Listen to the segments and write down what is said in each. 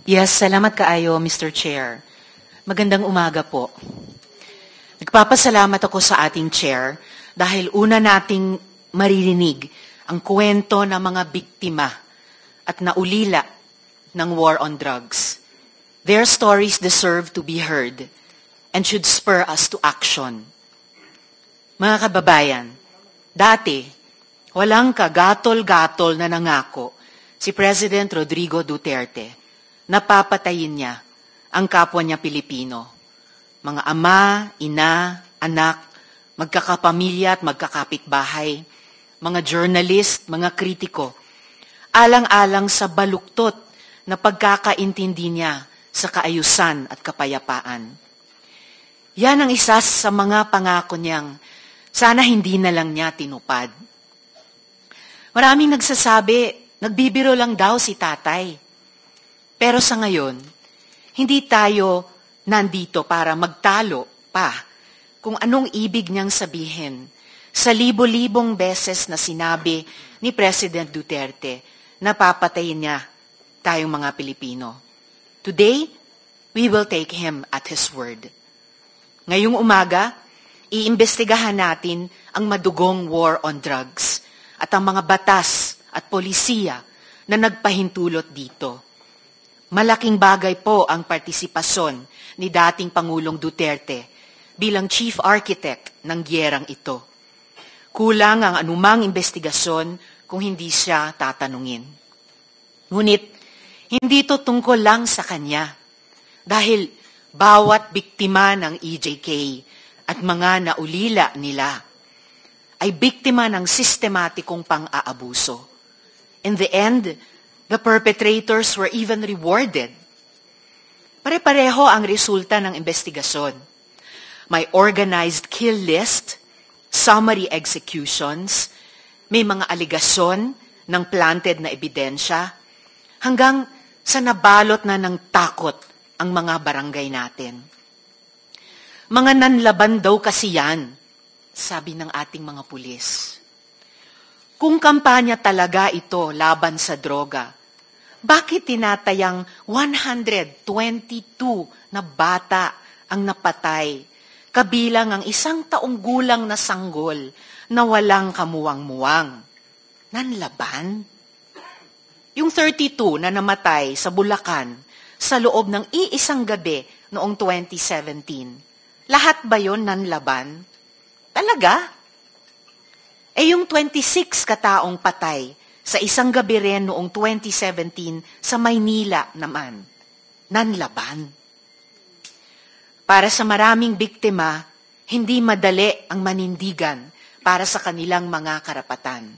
Yes, salamat kaayo, Mr. Chair. Magandang umaga po. Nagpapasalamat ako sa ating chair dahil una nating maririnig ang kwento ng mga biktima at naulila ng war on drugs. Their stories deserve to be heard and should spur us to action. Mga kababayan, dati, walang kagatol-gatol na nangako si President Rodrigo Duterte. Napapatayin niya ang kapwa niya Pilipino. Mga ama, ina, anak, magkakapamilya at magkakapitbahay, mga journalist, mga kritiko, alang-alang sa baluktot na pagkakaintindi niya sa kaayusan at kapayapaan. Yan ang isa sa mga pangako niyang sana hindi na lang niya tinupad. Maraming nagsasabi, nagbibiro lang daw si tatay. Pero sa ngayon, hindi tayo nandito para magtalo pa kung anong ibig niyang sabihin sa libo-libong beses na sinabi ni President Duterte na papatayin niya tayong mga Pilipino. Today, we will take him at his word. Ngayong umaga, iimbestigahan natin ang madugong war on drugs at ang mga batas at polisiya na nagpahintulot dito. Malaking bagay po ang partisipasyon ni dating Pangulong Duterte bilang chief architect ng gyerang ito. Kulang ang anumang investigasyon kung hindi siya tatanungin. Ngunit, hindi ito tungkol lang sa kanya dahil bawat biktima ng EJK at mga naulila nila ay biktima ng sistematikong pang-aabuso. In the end, the perpetrators were even rewarded. Pare-pareho ang resulta ng investigasyon. May organized kill list, summary executions, may mga aligasyon ng planted na ebidensya, hanggang sa nabalot na ng takot ang mga barangay natin. Mga nanlaban daw kasi yan, sabi ng ating mga pulis. Kung kampanya talaga ito laban sa droga, bakit tinatayang 122 na bata ang napatay, kabilang ang 1 taong gulang na sanggol na walang kamuwang-muwang? Nanlaban? Yung 32 na namatay sa Bulacan sa loob ng iisang gabi noong 2017, lahat ba yon nanlaban? Talaga? Yung 26 kataong patay sa isang gabi rin noong 2017 sa Maynila naman, nanlaban. Para sa maraming biktima, hindi madali ang manindigan para sa kanilang mga karapatan.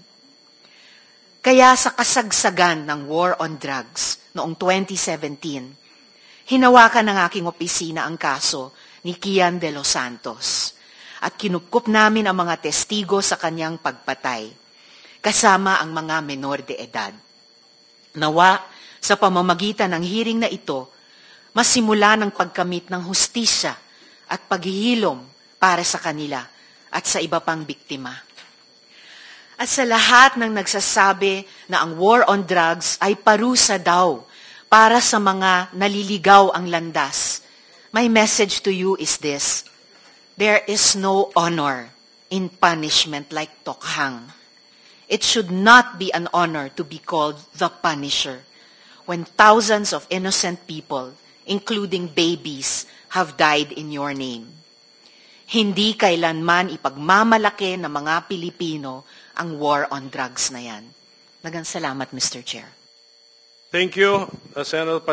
Kaya sa kasagsagan ng war on drugs noong 2017, hinawakan ng aking opisina ang kaso ni Kian de los Santos at kinupkup namin ang mga testigo sa kanyang pagpatay, kasama ang mga menor de edad. Nawa, sa pamamagitan ng hearing na ito, masimula ng pagkamit ng hustisya at paghihilom para sa kanila at sa iba pang biktima. At sa lahat ng nagsasabi na ang war on drugs ay parusa daw para sa mga naliligaw ang landas, my message to you is this: there is no honor in punishment like tokhang. It should not be an honor to be called the Punisher when thousands of innocent people, including babies, have died in your name. Hindi kailanman ipagmamalaki ng mga Pilipino ang war on drugs na yan. Magang salamat, Mr. Chair. Thank you, Senator